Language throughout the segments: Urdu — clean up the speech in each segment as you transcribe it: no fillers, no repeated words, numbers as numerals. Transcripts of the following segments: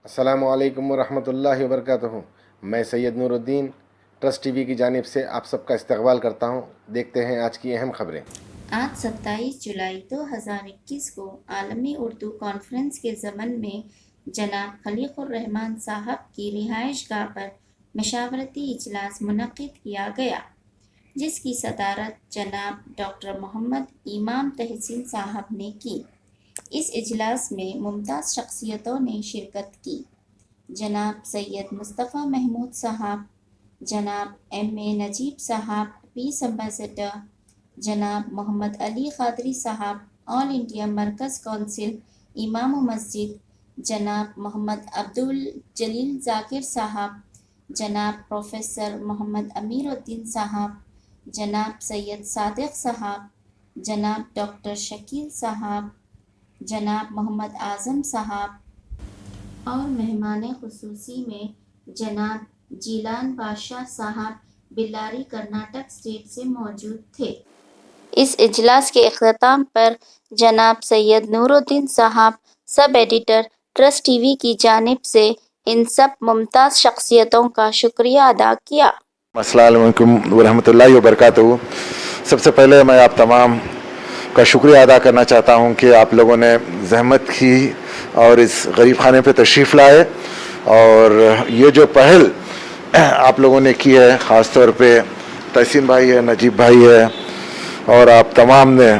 السلام علیکم ورحمۃ اللہ وبرکاتہ. میں سید نور الدین ٹرسٹ ٹی وی کی جانب سے آپ سب کا استقبال کرتا ہوں. دیکھتے ہیں آج کی اہم خبریں. آج 27 جولائی 2021 کو عالمی اردو کانفرنس کے ضمن میں جناب خلیق الرحمان صاحب کی رہائش گاہ پر مشاورتی اجلاس منعقد کیا گیا، جس کی صدارت جناب ڈاکٹر محمد امام تحسین صاحب نے کی۔ اس اجلاس میں ممتاز شخصیتوں نے شرکت کی۔ جناب سید مصطفیٰ محمود صاحب، جناب ایم اے نجیب صاحب پیس ایمبیسڈر، جناب محمد علی قادری صاحب آل انڈیا مرکز کونسل امام و مسجد، جناب محمد عبدالجلیل ذاکر صاحب، جناب پروفیسر محمد امیر الدین صاحب، جناب سید صادق صاحب، جناب ڈاکٹر شکیل صاحب، جناب محمد اعظم صاحب اور مہمان خصوصی میں جناب جیلان بادشاہ صاحب بیلاری کرناٹک اسٹیٹ سے موجود تھے۔ اس اجلاس کے اختتام پر جناب سید نور الدین صاحب sub editor trust T V کی جانب سے ان سب ممتاز شخصیتوں کا شکریہ ادا کیا۔ السلام علیکم ورحمۃ اللہ وبرکاتہ. سب سے پہلے میں آپ تمام کا شکریہ ادا کرنا چاہتا ہوں کہ آپ لوگوں نے زحمت کی اور اس غریب خانے پہ تشریف لائے، اور یہ جو پہل آپ لوگوں نے کی ہے، خاص طور پہ تحسین بھائی ہے، نجیب بھائی ہے، اور آپ تمام نے،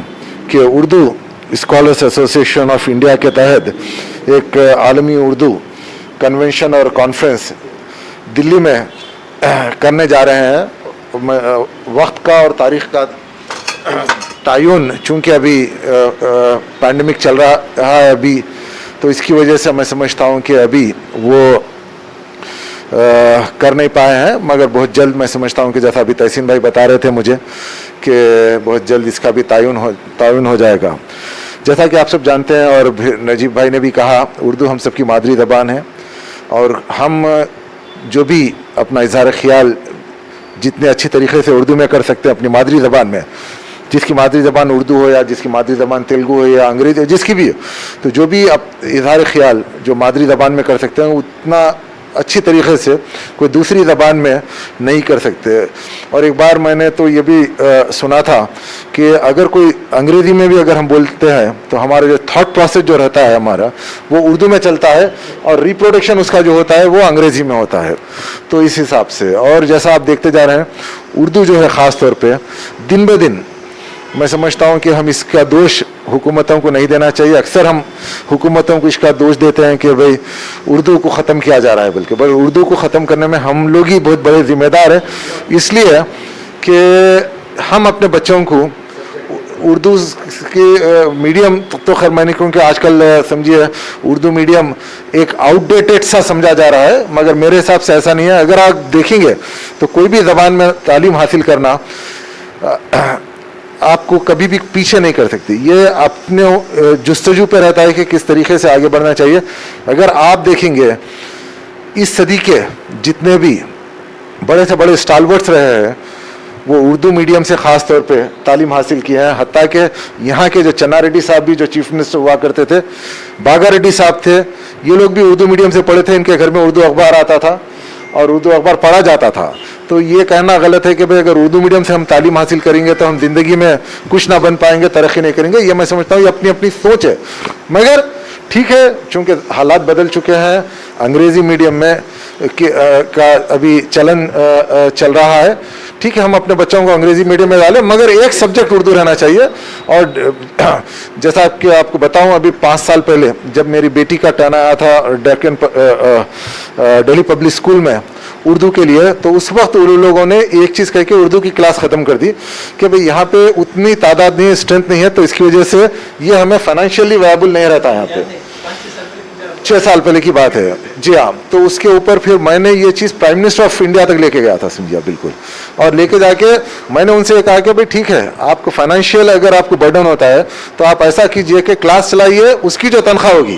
کہ Urdu scholars association of India کے تحت ایک عالمی اردو کنونشن اور کانفرنس دلی میں کرنے جا رہے ہیں. وقت کا اور تاریخ کا تعین چونکہ ابھی پینڈیمک چل رہا ہے ابھی، تو اس کی وجہ سے میں سمجھتا ہوں کہ ابھی وہ کر نہیں پائے ہیں، مگر بہت جلد میں سمجھتا ہوں کہ جیسا ابھی تحسین بھائی بتا رہے تھے مجھے کہ بہت جلد اس کا بھی تعین ہو جائے گا. جیسا کہ آپ سب جانتے ہیں اور نجیب بھائی نے بھی کہا، اردو ہم سب کی مادری زبان ہے، اور ہم جو بھی اپنا اظہار خیال جتنے اچھی طریقے سے اردو میں کر سکتے ہیں اپنی مادری زبان میں، جس کی مادری زبان اردو ہو یا جس کی مادری زبان تیلگو ہو یا انگریزی، جس کی بھی ہو، تو جو بھی اظہار خیال جو مادری زبان میں کر سکتے ہیں اتنا اچھی طریقے سے کوئی دوسری زبان میں نہیں کر سکتے. اور ایک بار میں نے تو یہ بھی سنا تھا کہ اگر کوئی انگریزی میں بھی اگر ہم بولتے ہیں تو ہمارا جو تھاٹ پروسیس جو رہتا ہے ہمارا، وہ اردو میں چلتا ہے، اور ریپروڈکشن اس کا جو ہوتا ہے وہ انگریزی میں ہوتا ہے. تو اس حساب سے، اور جیسا آپ دیکھتے جا رہے ہیں، اردو جو ہے خاص طور پہ دن بہ دن، میں سمجھتا ہوں کہ ہم اس کا دوش حکومتوں کو نہیں دینا چاہیے. اکثر ہم حکومتوں کو اس کا دوش دیتے ہیں کہ بھئی اردو کو ختم کیا جا رہا ہے، بلکہ اردو کو ختم کرنے میں ہم لوگ ہی بہت بڑے ذمہ دار ہیں. اس لیے کہ ہم اپنے بچوں کو اردو کی میڈیم، تو خیر میں نہیں کہوں کہ آج کل سمجھیے اردو میڈیم ایک آؤٹ ڈیٹڈ سا سمجھا جا رہا ہے، مگر میرے حساب سے ایسا نہیں ہے. اگر آپ دیکھیں گے تو کوئی بھی زبان میں تعلیم حاصل کرنا آپ کو کبھی بھی پیچھے نہیں کر سکتی. یہ اپنے جستجو پہ رہتا ہے کہ کس طریقے سے آگے بڑھنا چاہیے. اگر آپ دیکھیں گے اس صدی کے جتنے بھی بڑے سے بڑے اسٹالورٹس رہے ہیں، وہ اردو میڈیم سے خاص طور پہ تعلیم حاصل کیے ہیں. حتیٰ کہ یہاں کے جو چنا ریڈی صاحب بھی جو چیف منسٹر ہوا کرتے تھے، باگا ریڈی صاحب تھے، یہ لوگ بھی اردو میڈیم سے پڑھے تھے. ان کے گھر میں اردو اخبار آتا تھا اور اردو اخبار پڑھا جاتا تھا. تو یہ کہنا غلط ہے کہ بھئی اگر اردو میڈیم سے ہم تعلیم حاصل کریں گے تو ہم زندگی میں کچھ نہ بن پائیں گے، ترقی نہیں کریں گے. یہ میں سمجھتا ہوں یہ اپنی اپنی سوچ ہے. مگر ٹھیک ہے، چونکہ حالات بدل چکے ہیں، انگریزی میڈیم میں کا ابھی چلن چل رہا ہے. ٹھیک ہے، ہم اپنے بچوں کو انگریزی میڈیم میں ڈالیں، مگر ایک سبجیکٹ اردو رہنا چاہیے. اور جیسا کہ آپ کو بتاؤں، ابھی 5 سال پہلے جب میری بیٹی کا ٹرن آیا تھا دہلی پبلک اسکول میں اردو کے لیے، تو اس وقت ان لوگوں نے ایک چیز کہہ کے اردو کی کلاس ختم کر دی کہ بھئی یہاں پہ اتنی تعداد نہیں ہے، اسٹرینتھ نہیں ہے، تو اس کی وجہ سے یہ ہمیں فائنینشیلی ویبل نہیں رہتا. یہاں پہ 6 سال پہلے کی بات ہے. جی ہاں. تو اس کے اوپر پھر میں نے یہ چیز پرائم منسٹر آف انڈیا تک لے کے گیا تھا، سمجھا بالکل. اور لے کے جا کے میں نے ان سے کہا کہ بھئی ٹھیک ہے، آپ کو فائنینشیل اگر آپ کو برڈن ہوتا ہے تو آپ ایسا کیجئے کہ کلاس چلائیے، اس کی جو تنخواہ ہوگی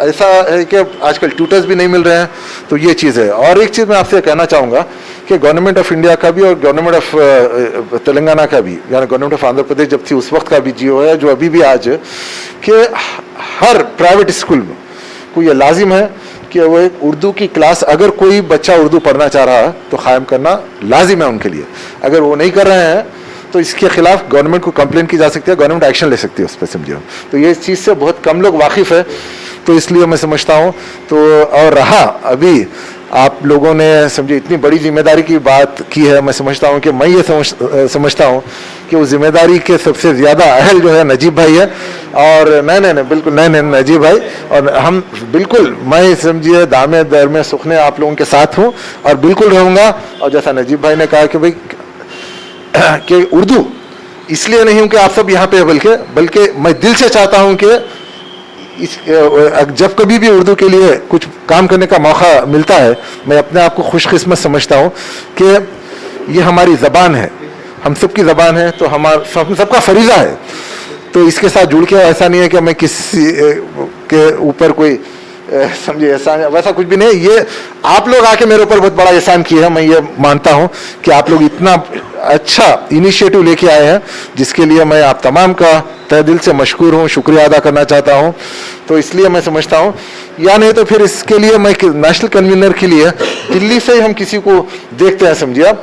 ایسا ہے کہ آج کل ٹیوٹرز بھی نہیں مل رہے ہیں, تو یہ چیز ہے. اور ایک چیز میں آپ سے کہنا چاہوں گا کہ گورنمنٹ آف انڈیا کا بھی اور گورنمنٹ آف تلنگانہ کا بھی, یعنی گورنمنٹ آف آندھرا پردیش جب تھی اس وقت کا بھی جیو ہے, جو ابھی بھی آج ہے, کہ ہر پرائیویٹ اسکول میں کو یہ لازم ہے کہ وہ ایک اردو کی کلاس, اگر کوئی بچہ اردو پڑھنا چاہ رہا ہے تو قائم کرنا لازم ہے ان کے لیے. اگر وہ نہیں کر رہے ہیں تو اس کے خلاف گورنمنٹ کو کمپلین کی جا سکتی ہے, گورنمنٹ ایکشن لے سکتی ہے اس پہ, سمجھے. تو یہ چیز سے بہت کم لوگ واقف ہے, تو اس لیے میں سمجھتا ہوں. تو اور رہا ابھی آپ لوگوں نے سمجھے اتنی بڑی ذمہ داری کی بات کی ہے, میں سمجھتا ہوں کہ میں یہ سمجھتا ہوں کہ وہ ذمہ داری کے سب سے زیادہ اہل جو ہے نجیب بھائی ہے. اور نہیں بالکل نہیں نجیب بھائی, اور ہم بالکل, میں سمجھیے دامے در میں سکھنے آپ لوگوں کے ساتھ ہوں اور بالکل رہوں گا. اور جیسا نجیب بھائی نے کہا کہ بھائی کہ اردو اس لیے نہیں ہوں کہ آپ سب یہاں پہ, بلکہ میں دل سے چاہتا ہوں کہ جب کبھی بھی اردو کے لیے کچھ کام کرنے کا موقع ملتا ہے, میں اپنے آپ کو خوش قسمت سمجھتا ہوں کہ یہ ہماری زبان ہے, ہم سب کی زبان ہے, تو ہم سب کا فریضہ ہے. تو اس کے ساتھ جڑ کے ایسا نہیں ہے کہ میں کسی کے اوپر کوئی سمجھے احسان, ویسا کچھ بھی نہیں. یہ آپ لوگ آ کے میرے اوپر بہت بڑا احسان کیا ہے, میں یہ مانتا ہوں کہ آپ لوگ اتنا اچھا انیشیٹو لے کے آئے ہیں, جس کے لیے میں آپ تمام کا تہ دل سے مشکور ہوں, شکریہ ادا کرنا چاہتا ہوں. تو اس لیے میں سمجھتا ہوں, یا نہیں تو پھر اس کے لیے میں نیشنل کنوینر کے لیے دلی سے ہی ہم کسی کو دیکھتے ہیں, سمجھیے آپ.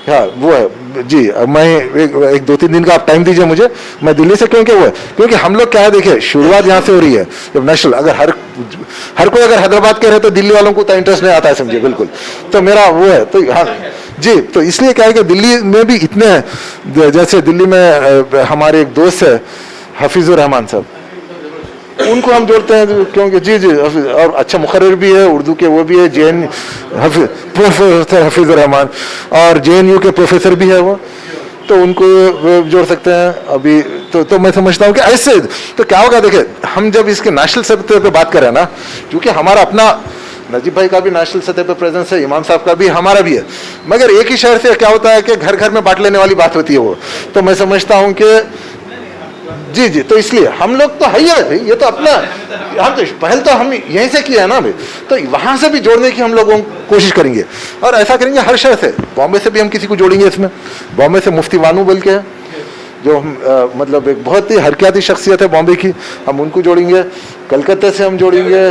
ہاں وہ ہے جی, میں ایک 2-3 دن کا آپ ٹائم دیجیے مجھے, میں دلی سے, کیونکہ وہ ہے کیونکہ ہم لوگ کیا ہے, دیکھیں شروعات یہاں سے ہو رہی ہے. جب نیشنل اگر ہر کوئی اگر حیدرآباد کے رہے تو دلی والوں کو تو انٹرسٹ نہیں آتا ہے, سمجھیے. بالکل, تو میرا وہ ہے. تو ہاں جی, تو اس لیے کیا ہے کہ دلی میں بھی اتنے, جیسے دلی میں ہمارے ایک دوست ہے حفیظ الرحمان صاحب, ان کو ہم جوڑتے ہیں کیونکہ جی اور اچھا مقرر بھی ہے اردو کے, وہ بھی ہے جے این پروفیسر حفیظ الرحمان, اور JNU کے پروفیسر بھی ہے وہ, تو ان کو جوڑ سکتے ہیں ابھی. تو میں سمجھتا ہوں کہ ایسے تو کیا ہوگا. دیکھیں ہم جب اس کے نیشنل سطح پہ بات کریں نا, کیونکہ ہمارا اپنا نجیب بھائی کا بھی نیشنل سطح پہ پریزنس ہے, امام صاحب کا بھی, ہمارا بھی ہے, مگر ایک ہی شہر سے کیا ہوتا ہے کہ گھر گھر میں بانٹ لینے والی بات ہوتی ہے وہ. تو میں سمجھتا ہوں کہ جی, تو اس لیے ہم لوگ تو ہے ہی ہے, یہ تو اپنا, ہم تو پہل تو ہم یہیں سے کیا ہے نا بھائی, تو وہاں سے بھی جوڑنے کی ہم لوگوں کوشش کریں گے, اور ایسا کریں گے ہر شہر سے. بامبے سے بھی ہم کسی کو جوڑیں گے اس میں, بامبے سے مفتی وانو بول کے ہے, جو مطلب ایک بہت ہی حرکیاتی شخصیت ہے بامبے کی, ہم ان کو جوڑیں گے. کلکتہ سے ہم جوڑیں گے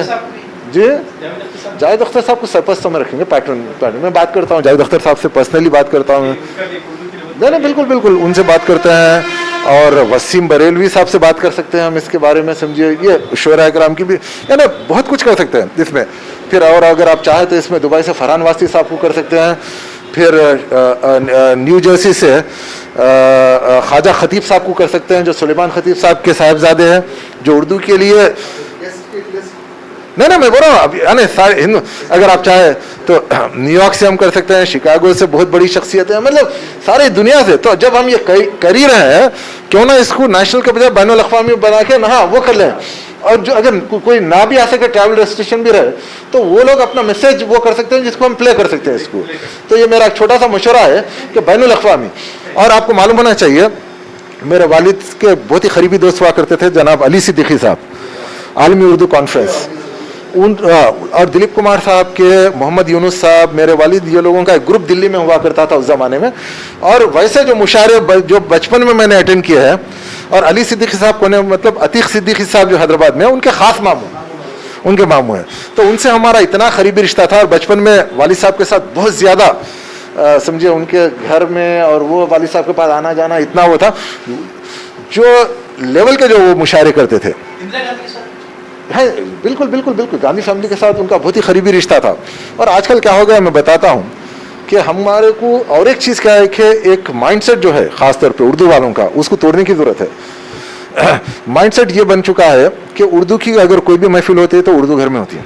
جی جاوید اختر صاحب کو سرپرست میں رکھیں گے, پیٹرن میں بات کرتا ہوں, جاوید اختر صاحب سے پرسنلی بات کرتا ہوں. نہیں بالکل ان سے بات کرتے ہیں, اور وسیم بریلوی صاحب سے بات کر سکتے ہیں ہم اس کے بارے میں, سمجھیے. یہ شعراء کرام کی بھی, یعنی بہت کچھ کر سکتے ہیں اس میں. پھر اور اگر آپ چاہیں تو اس میں دبئی سے فرحان واسطی صاحب کو کر سکتے ہیں, پھر نیو جرسی سے خواجہ خطیب صاحب کو کر سکتے ہیں, جو سلیمان خطیب صاحب کے صاحبزادے ہیں, جو اردو کے لیے نہیں میں بول رہا ہوں ابھی, یعنی سارے اگر آپ چاہیں تو نیو یارک سے ہم کر سکتے ہیں, شکاگو سے بہت بڑی شخصیت ہے, مطلب ساری دنیا سے. تو جب ہم یہ کر ہی رہے ہیں, کیوں نہ اس کو نیشنل کے بجائے بین الاقوامی بنا کے نہ وہ کر لیں. اور جو اگر کوئی نہ بھی آ سکے, ٹریول ریسٹرکشن بھی رہے, تو وہ لوگ اپنا میسج وہ کر سکتے ہیں جس کو ہم پلے کر سکتے ہیں اس کو. تو یہ میرا ایک چھوٹا سا مشورہ ہے کہ بین الاقوامی. اور آپ کو معلوم ہونا چاہیے, میرے والد کے بہت ہی قریبی دوست ہوا کرتے تھے جناب علی صدیقی صاحب, عالمی اردو کانفرنس, اور دلیپ کمار صاحب کے, محمد یونس صاحب, میرے والد, یہ لوگوں کا ایک گروپ دلی میں ہوا کرتا تھا اس زمانے میں. اور ویسے جو مشاعرے جو بچپن میں نے اٹینڈ کیے ہیں, اور علی صدیقی صاحب کو نے, مطلب عتیق صدیقی صاحب جو حیدرآباد میں, ان کے خاص ماموں, ان کے ماموں ہیں. تو ان سے ہمارا اتنا قریبی رشتہ تھا, اور بچپن میں والد صاحب کے ساتھ بہت زیادہ سمجھے ان کے گھر میں, اور وہ والد صاحب کے پاس آنا جانا اتنا وہ تھا, جو لیول کے جو وہ مشاعرے کرتے تھے. بالکل گاندھی فیملی کے ساتھ ان کا بہت ہی قریبی رشتہ تھا. اور آج کل کیا ہو گیا میں بتاتا ہوں کہ ہمارے کو اور ایک چیز کیا ہے کہ ایک مائنڈ سیٹ جو ہے خاص طور پہ اردو والوں کا, اس کو توڑنے کی ضرورت ہے. مائنڈ سیٹ یہ بن چکا ہے کہ اردو کی اگر کوئی بھی محفل ہوتی ہے تو اردو گھر میں ہوتی ہے.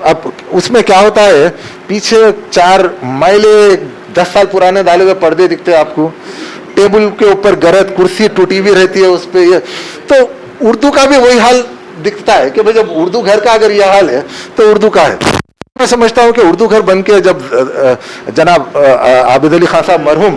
اب اس میں کیا ہوتا ہے, پیچھے 4 مائلے 10 سال پرانے ڈالے ہوئے پردے دکھتے ہیں آپ کو, ٹیبل کے اوپر گرد کرسی ٹوٹی ہوئی رہتی ہے اس پہ. یہ تو اردو کا بھی وہی حال دکھتا ہے کہ بھائی جب اردو گھر کا اگر یہ حال ہے تو اردو کا ہے. میں سمجھتا ہوں کہ اردو گھر بن کے جب جناب عابد علی خان صاحب مرحوم